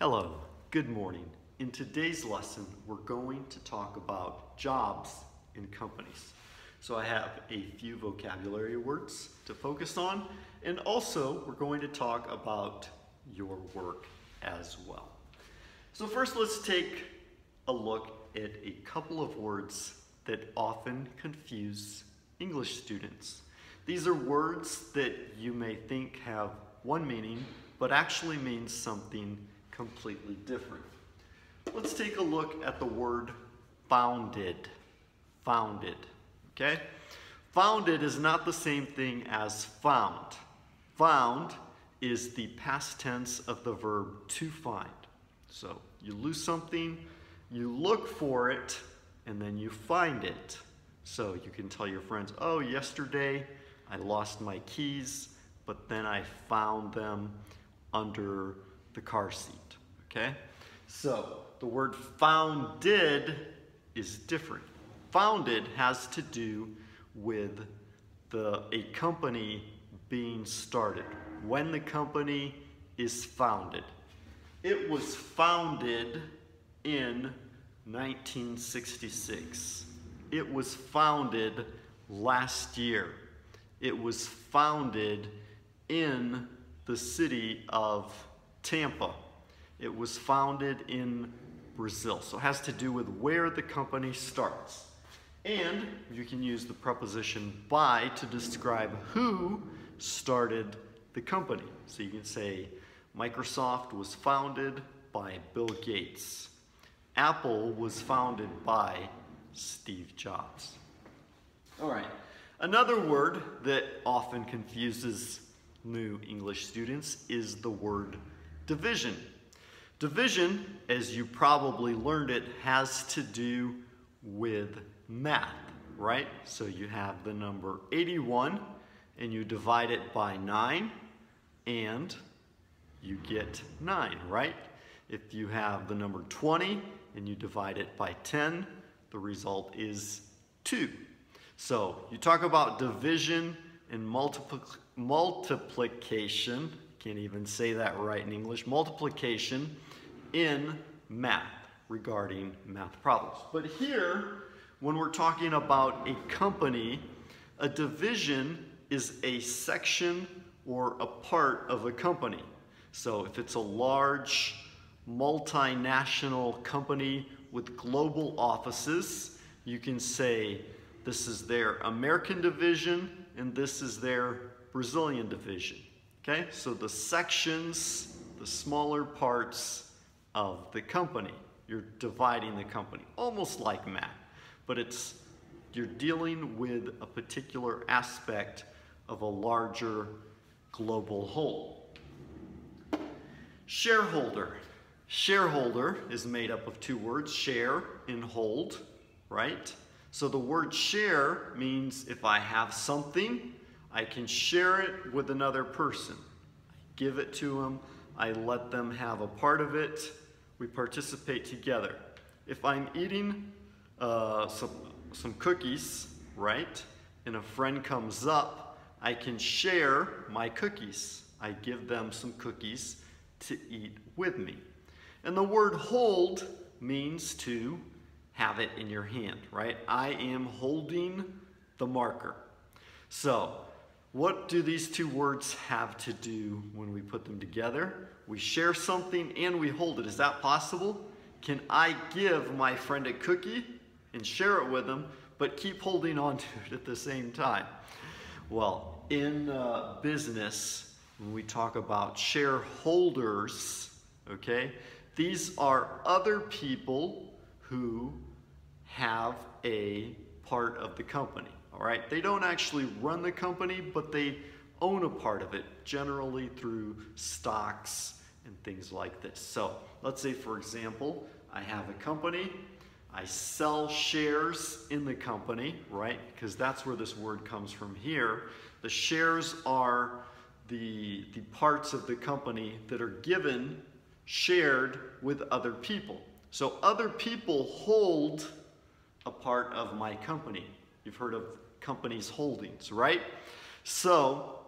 Hello, good morning. In today's lesson, we're going to talk about jobs in companies. So I have a few vocabulary words to focus on, and also we're going to talk about your work as well. So first, let's take a look at a couple of words that often confuse English students. These are words that you may think have one meaning, but actually mean something completely different. Let's take a look at the word founded. Founded, okay? Founded is not the same thing as found. Found is the past tense of the verb to find. So you lose something, you look for it, and then you find it. So you can tell your friends, oh, yesterday I lost my keys, but then I found them under the car seat, okay? So the word founded is different. Founded has to do with a company being started, when the company is founded. It was founded in 1966. It was founded last year. It was founded in the city of Tampa. It was founded in Brazil. So it has to do with where the company starts. And you can use the preposition by to describe who started the company. So you can say Microsoft was founded by Bill Gates. Apple was founded by Steve Jobs. All right, another word that often confuses new English students is the word division. Division, as you probably learned it, has to do with math, right? So you have the number 81 and you divide it by 9 and you get 9, right? If you have the number 20 and you divide it by 10, the result is 2. So you talk about division and multiplication, can't even say that right in English, multiplication in math regarding math problems. But here, when we're talking about a company, a division is a section or a part of a company. So if it's a large multinational company with global offices, you can say this is their American division and this is their Brazilian division. Okay, so the sections, the smaller parts of the company, you're dividing the company, almost like math, but you're dealing with a particular aspect of a larger global whole. Shareholder. Shareholder is made up of two words, share and hold, right? So the word share means if I have something, I can share it with another person. I give it to them, I let them have a part of it, we participate together. If I'm eating some cookies, right, and a friend comes up, I can share my cookies. I give them some cookies to eat with me. And the word hold means to have it in your hand, right? I am holding the marker. So, what do these two words have to do when we put them together? We share something and we hold it. Is that possible? Can I give my friend a cookie and share it with him, but keep holding on to it at the same time? Well, in business, when we talk about shareholders, okay, these are other people who have a part of the company, all right? They don't actually run the company, but they own a part of it, generally through stocks and things like this. So let's say, for example, I have a company, I sell shares in the company, right? Because that's where this word comes from here. The shares are the parts of the company that are given, shared with other people. So other people hold a part of my company. You've heard of companies' holdings, right? So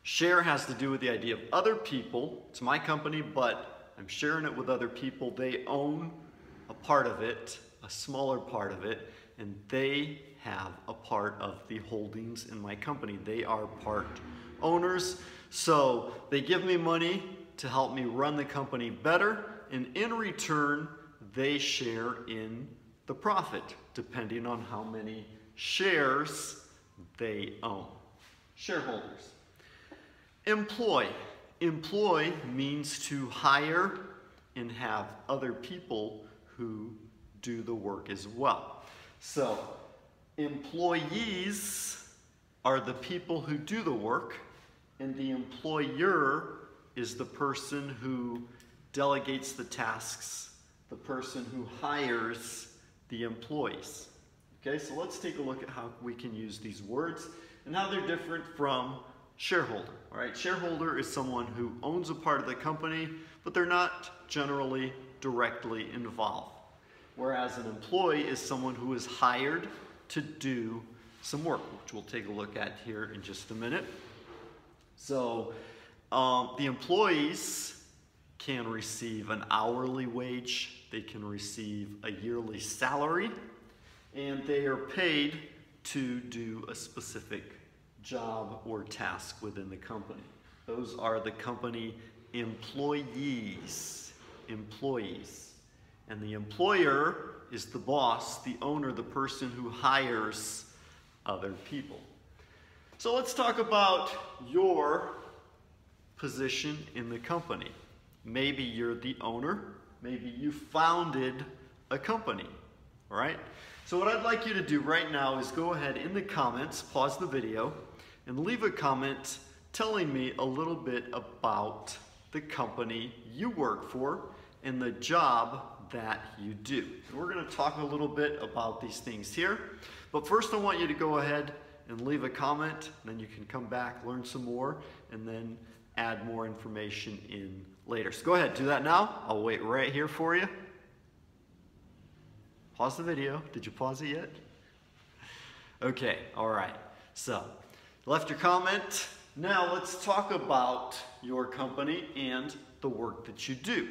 share has to do with the idea of other people. It's my company, but I'm sharing it with other people. They own a part of it, a smaller part of it, and they have a part of the holdings in my company. They are part owners. So they give me money to help me run the company better, and in return, they share in the profit, depending on how many shares they own. Shareholders. Employ. Employ means to hire and have other people who do the work as well. So, employees are the people who do the work, and the employer is the person who delegates the tasks, the person who hires the employees. Okay, so let's take a look at how we can use these words and how they're different from shareholder. All right, shareholder is someone who owns a part of the company, but they're not generally directly involved. Whereas an employee is someone who is hired to do some work, which we'll take a look at here in just a minute. So the employees can receive an hourly wage, they can receive a yearly salary, and they are paid to do a specific job or task within the company. Those are the company employees. Employees. And the employer is the boss, the owner, the person who hires other people. So let's talk about your position in the company. Maybe you're the owner, maybe you founded a company, all right? So what I'd like you to do right now is go ahead in the comments, pause the video, and leave a comment telling me a little bit about the company you work for and the job that you do. And we're going to talk a little bit about these things here. But first I want you to go ahead and leave a comment, and then you can come back, learn some more, and then add more information in later. So go ahead, do that now. I'll wait right here for you. Pause the video. Did you pause it yet? Okay, all right. So, left your comment. Now let's talk about your company and the work that you do.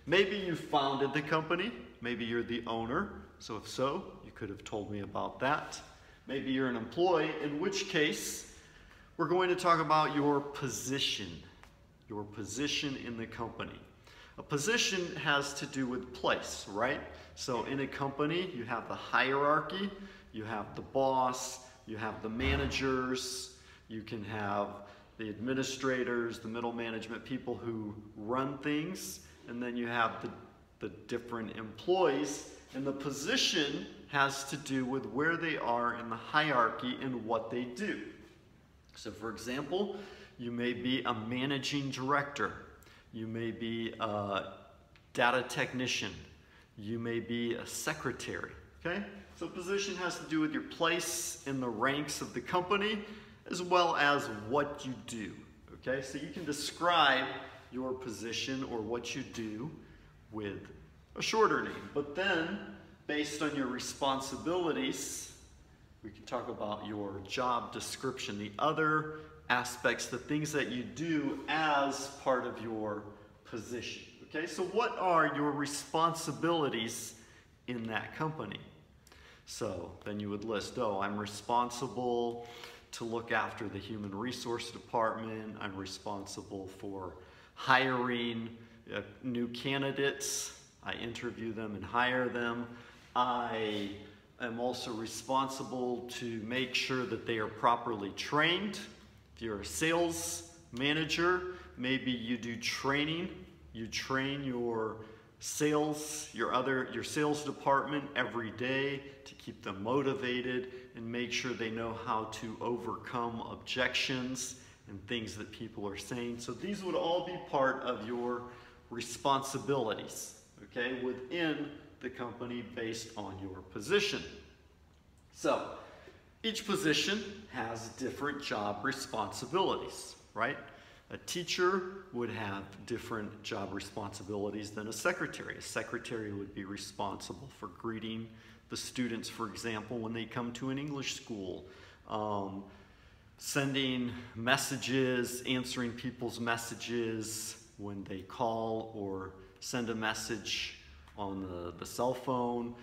Maybe you founded the company. Maybe you're the owner. So if so, you could have told me about that. Maybe you're an employee, in which case we're going to talk about your position in the company. A position has to do with place, right? So in a company, you have the hierarchy, you have the boss, you have the managers, you can have the administrators, the middle management, people who run things, and then you have the different employees, and the position has to do with where they are in the hierarchy and what they do. So for example, you may be a managing director, you may be a data technician, you may be a secretary, okay? So position has to do with your place in the ranks of the company as well as what you do, okay? So you can describe your position or what you do with a shorter name, but then based on your responsibilities, we can talk about your job description, the other aspects, the things that you do as part of your position. Okay, so what are your responsibilities in that company? So then you would list, oh, I'm responsible to look after the human resource department. I'm responsible for hiring new candidates. I interview them and hire them. I am also responsible to make sure that they are properly trained. If you're a sales manager, maybe you do training. You train your sales, your sales department every day to keep them motivated and make sure they know how to overcome objections and things that people are saying. So these would all be part of your responsibilities, okay, within the company based on your position. So each position has different job responsibilities, right? A teacher would have different job responsibilities than a secretary. A secretary would be responsible for greeting the students, for example, when they come to an English school, sending messages, answering people's messages when they call, or send a message on the cell phone.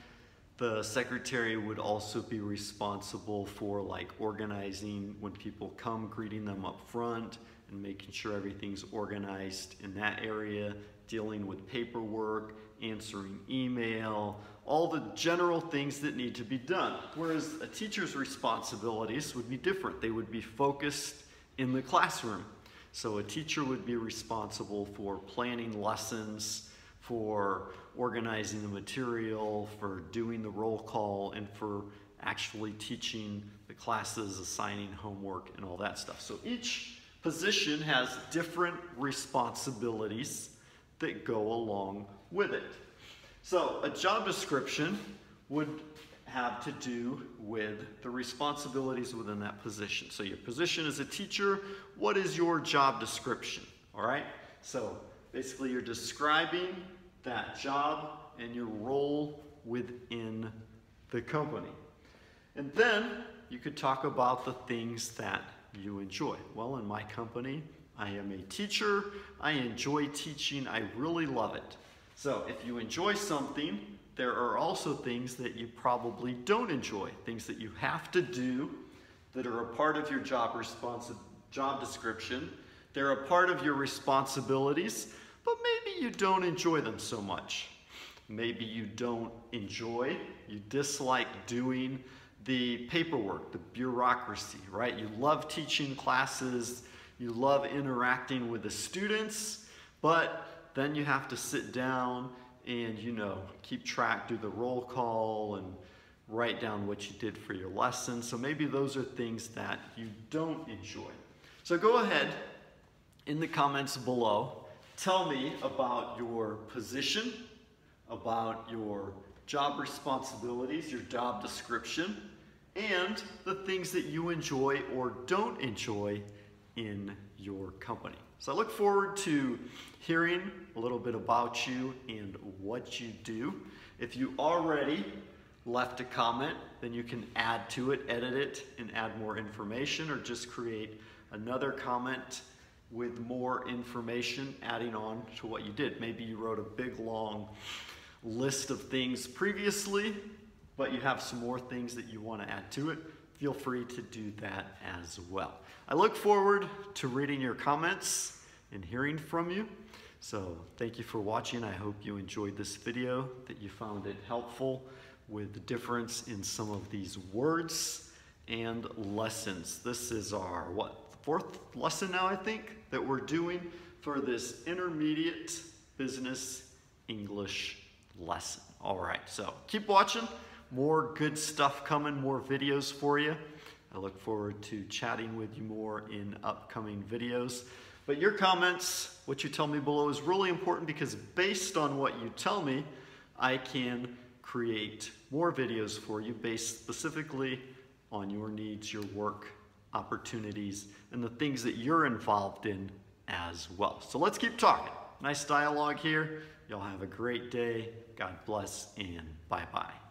The secretary would also be responsible for like organizing when people come, greeting them up front and making sure everything's organized in that area, dealing with paperwork, answering email, all the general things that need to be done. Whereas a teacher's responsibilities would be different. They would be focused in the classroom. So a teacher would be responsible for planning lessons, for organizing the material, for doing the roll call, and for actually teaching the classes, assigning homework, and all that stuff. So each position has different responsibilities that go along with it. So a job description would have to do with the responsibilities within that position. So your position as a teacher, what is your job description? All right? So basically you're describing that job and your role within the company. And then you could talk about the things that you enjoy. Well, in my company, I am a teacher. I enjoy teaching. I really love it. So if you enjoy something, there are also things that you probably don't enjoy, things that you have to do that are a part of your job description. They're a part of your responsibilities, but maybe you don't enjoy them so much. Maybe you don't enjoy, you dislike doing the paperwork, the bureaucracy, right? You love teaching classes, you love interacting with the students, but then you have to sit down and, you know, keep track, do the roll call, and write down what you did for your lesson. So maybe those are things that you don't enjoy. So go ahead in the comments below, tell me about your position, about your job responsibilities, your job description, and the things that you enjoy or don't enjoy in your company. So I look forward to hearing a little bit about you and what you do. If you already left a comment, then you can add to it, edit it, and add more information, or just create another comment with more information adding on to what you did. Maybe you wrote a big long list of things previously, but you have some more things that you want to add to it. Feel free to do that as well. I look forward to reading your comments and hearing from you. So thank you for watching. I hope you enjoyed this video, that you found it helpful with the difference in some of these words and lessons. This is our, fourth lesson now, I think, that we're doing for this intermediate business English lesson. All right, so keep watching. More good stuff coming, more videos for you. I look forward to chatting with you more in upcoming videos. But your comments, what you tell me below, is really important, because based on what you tell me, I can create more videos for you based specifically on your needs, your work opportunities, and the things that you're involved in as well. So let's keep talking. Nice dialogue here. Y'all have a great day. God bless, and bye-bye.